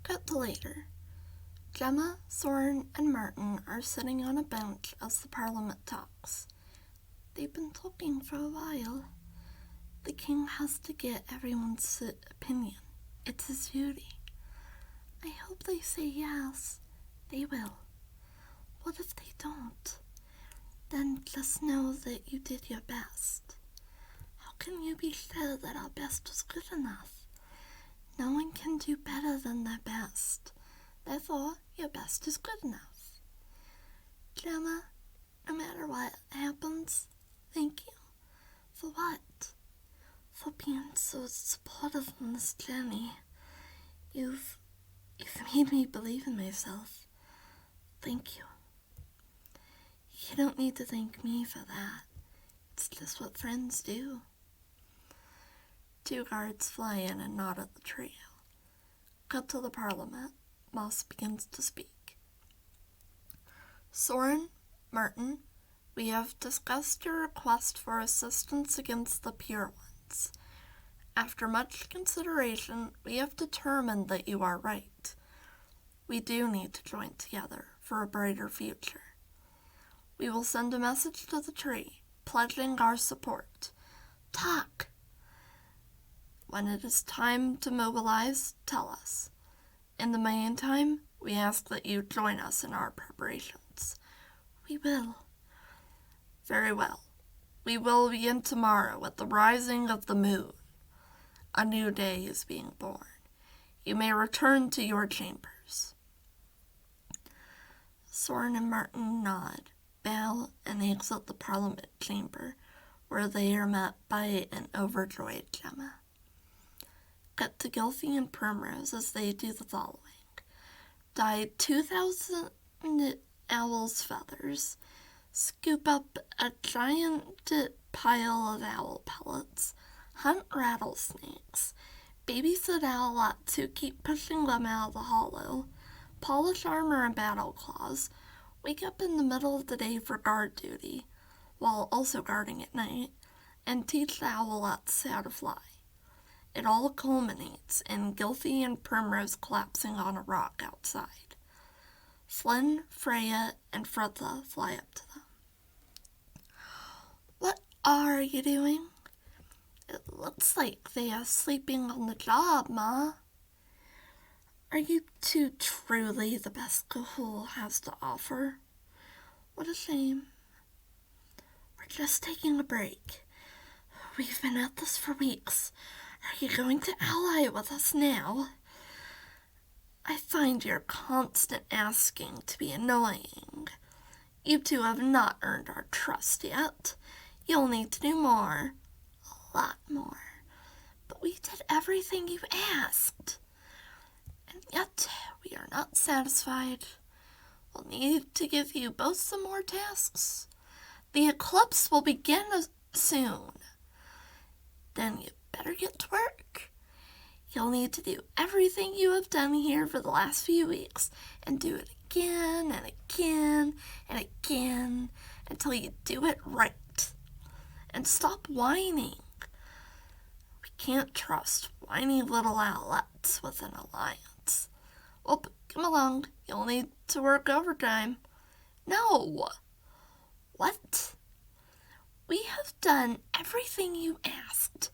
Cut to later. Gemma, Soren, and Martin are sitting on a bench as the Parliament talks. They've been talking for a while. The king has to get everyone's opinion. It's his duty. I hope they say yes. They will. What if they don't? Then just know that you did your best. How can you be sure that our best was good enough? No one can do better than their best. Therefore, your best is good enough. Gemma, no matter what happens, thank you. For what? For being so supportive on this journey. You've made me believe in myself. Thank you. You don't need to thank me for that. It's just what friends do. 2 guards fly in and nod at the trio. Cut to the Parliament. Moss begins to speak. Soren, Martin, we have discussed your request for assistance against the Pure Ones. After much consideration, we have determined that you are right. We do need to join together for a brighter future. We will send a message to the tree, pledging our support. Talk! When it is time to mobilize, tell us. In the meantime, we ask that you join us in our preparations. We will. Very well. We will begin tomorrow at the rising of the moon. A new day is being born. You may return to your chambers. Soren and Martin nod, bow, and exit the Parliament chamber, where they are met by an overjoyed Gemma. Cut to Gilfie and Primrose as they do the following. Dye 2,000 owl's feathers. Scoop up a giant pile of owl pellets. Hunt rattlesnakes. Babysit owlets to keep pushing them out of the hollow. Polish armor and battle claws. Wake up in the middle of the day for guard duty, while also guarding at night, and teach the owlets how to fly. It all culminates in Gilfie and Primrose collapsing on a rock outside. Flynn, Freya, and Frutha fly up to them. What are you doing? It looks like they are sleeping on the job, Ma. Are you two truly the best Cahul has to offer? What a shame. We're just taking a break. We've been at this for weeks. Are you going to ally with us now? I find your constant asking to be annoying. You two have not earned our trust yet. You'll need to do more. A lot more. But we did everything you asked. And yet, we are not satisfied. We'll need to give you both some more tasks. The eclipse will begin soon. Then you better get to work. You'll need to do everything you have done here for the last few weeks and do it again and again and again until you do it right. And stop whining. We can't trust whiny little owlets with an alliance. Oh, come along. You'll need to work overtime. No. What? We have done everything you asked.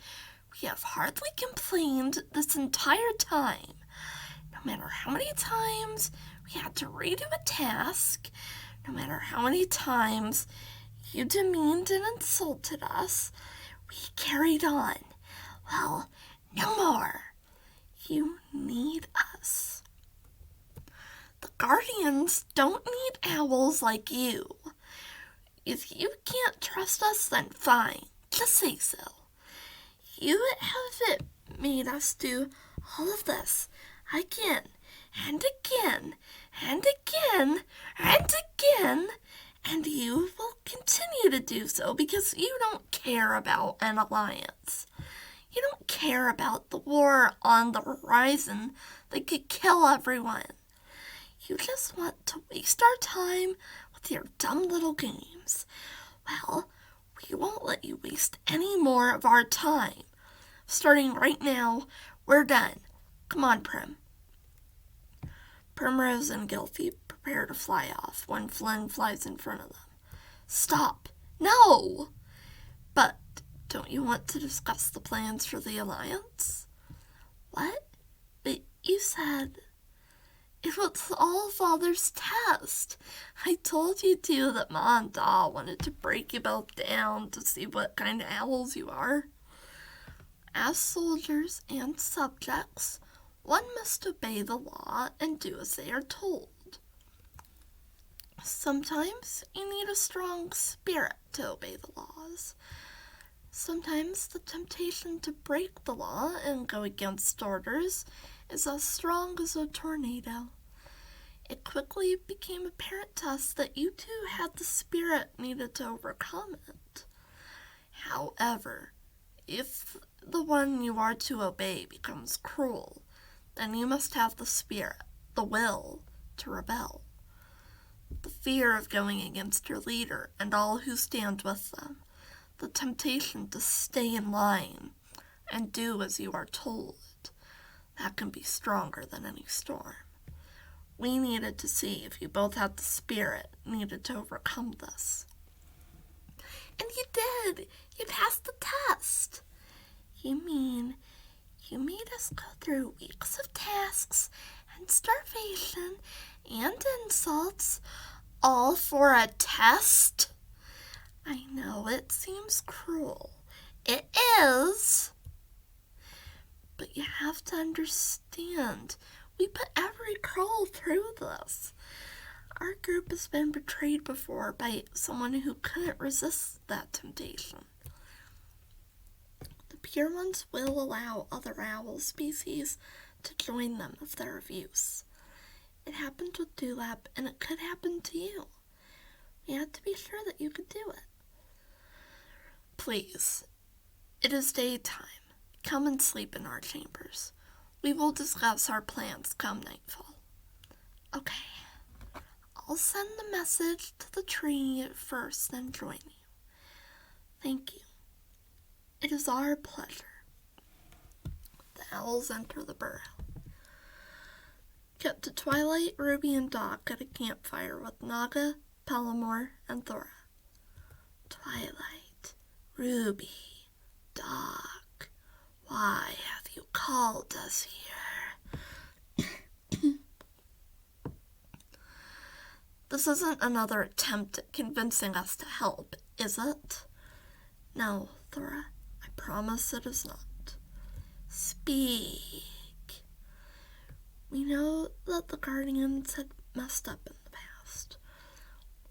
We have hardly complained this entire time. No matter how many times we had to redo a task, no matter how many times you demeaned and insulted us, we carried on. Well, no more. You need us. The Guardians don't need owls like you. If you can't trust us, then fine. Just say so. You have made us do all of this again and again and again and again, and you will continue to do so because you don't care about an alliance. You don't care about the war on the horizon that could kill everyone. You just want to waste our time with your dumb little games. Well, we won't let you waste any more of our time. Starting right now, we're done. Come on, Prim. Primrose and Gilfie prepare to fly off when Flynn flies in front of them. Stop! No! But don't you want to discuss the plans for the Alliance? What? But you said it was all Father's test. I told you two that Ma and Da wanted to break you both down to see what kind of owls you are. As soldiers and subjects, one must obey the law and do as they are told. Sometimes you need a strong spirit to obey the laws. Sometimes the temptation to break the law and go against orders is as strong as a tornado. It quickly became apparent to us that you two had the spirit needed to overcome it. However, if the one you are to obey becomes cruel, then you must have the spirit, the will, to rebel. The fear of going against your leader and all who stand with them, the temptation to stay in line and do as you are told, that can be stronger than any storm. We needed to see if you both had the spirit needed to overcome this. And you did! You passed the test! You mean you made us go through weeks of tasks and starvation and insults, all for a test? I know it seems cruel. It is. But you have to understand, we put every crawl through this. Our group has been betrayed before by someone who couldn't resist that temptation. The pure ones will allow other owl species to join them if they're of use. It happened with Dewlap, and it could happen to you. We had to be sure that you could do it. Please, it is daytime. Come and sleep in our chambers. We will discuss our plans come nightfall. Okay. I'll send the message to the tree first, then join you. Thank you. It is our pleasure. The owls enter the burrow. Cut to Twilight, Ruby, and Doc at a campfire with Naga, Palamore, and Thora. Twilight, Ruby, Doc, why have you called us here? This isn't another attempt at convincing us to help, is it? No, Thora, I promise it is not. Speak. We know that the Guardians had messed up in the past.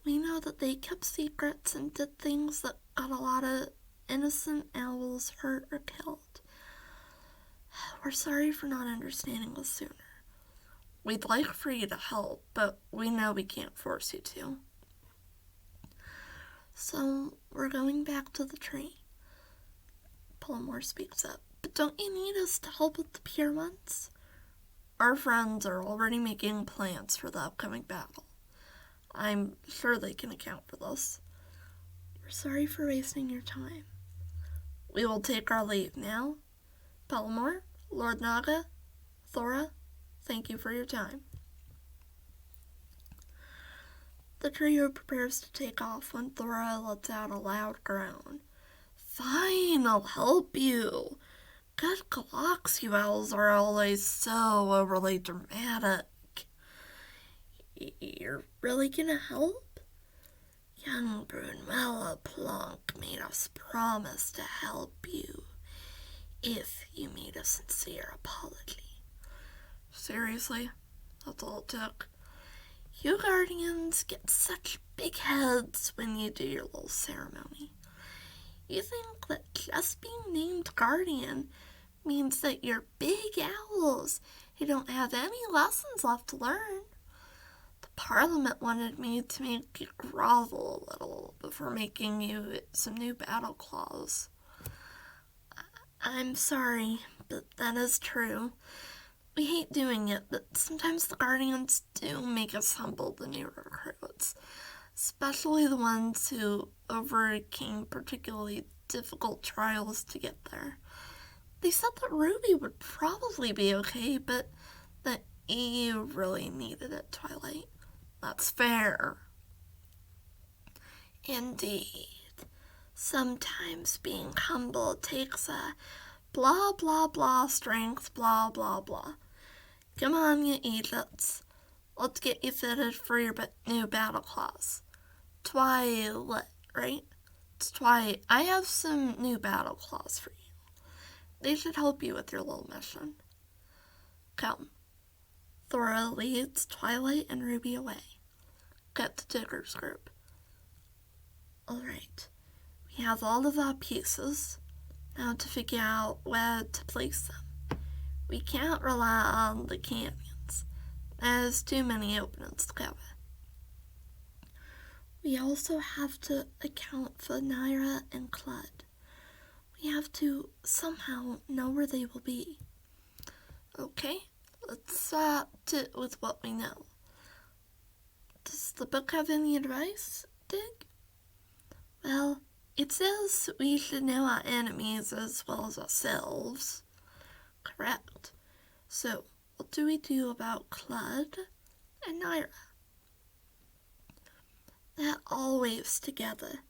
We know that they kept secrets and did things that got a lot of innocent owls hurt or killed. We're sorry for not understanding this sooner. We'd like for you to help, but we know we can't force you to. So, we're going back to the tree. Palamore speaks up. But don't you need us to help with the pure ones? Our friends are already making plans for the upcoming battle. I'm sure they can account for this. We're sorry for wasting your time. We will take our leave now. Palamore, Lord Naga, Thora, thank you for your time. The trio prepares to take off when Thora lets out a loud groan. Fine, I'll help you. Good clocks, you owls are always so overly dramatic. You're really gonna help? Young Brunella Plunk made us promise to help you if you made a sincere apology. Seriously? That's all it took? You Guardians get such big heads when you do your little ceremony. You think that just being named Guardian means that you're big owls who don't have any lessons left to learn. The Parliament wanted me to make you grovel a little before making you some new battle claws. I'm sorry, but that is true. We hate doing it, but sometimes the Guardians do make us humble the new recruits, especially the ones who overcame particularly difficult trials to get there. They said that Ruby would probably be okay, but that You really needed it, Twilight. That's fair. Indeed. Sometimes being humble takes a blah blah blah strength, blah blah blah. Come on, you idiots. Let's get you fitted for your new battle class. Twilight, right? It's Twilight. I have some new battle claws for you. They should help you with your little mission. Come. Thora leads Twilight and Ruby away. Get to Digger's group. Alright. We have all of our pieces. Now to figure out where to place them. We can't rely on the canyons. There's too many openings to cover. We also have to account for Naira and Clud. We have to somehow know where they will be. Okay, let's start with what we know. Does the book have any advice, Dig? Well, it says we should know our enemies as well as ourselves. Correct. So, what do we do about Clud and Naira? They're always together.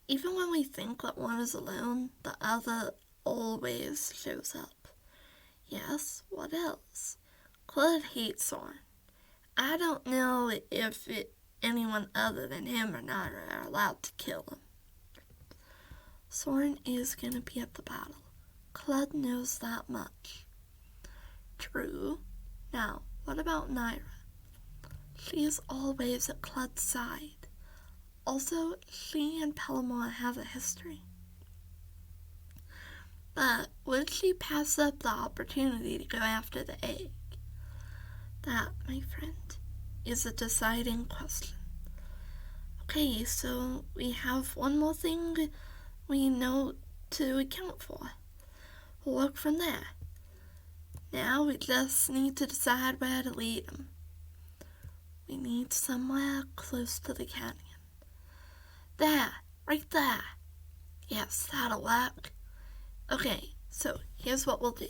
Even when we think that one is alone, the other always shows up. Yes, what else? Clud hates Soren. I don't know if anyone other than him or Naira are allowed to kill him. Soren is going to be at the battle. Clud knows that much. True. Now, what about Naira? She is always at Clud's side. Also, she and Palamon have a history. But would she pass up the opportunity to go after the egg? That, my friend, is a deciding question. Okay, so we have one more thing we know to account for. We'll work from there. Now we just need to decide where to lead them. We need somewhere close to the canyon. There, right there. Yes, that'll work. Okay, so here's what we'll do.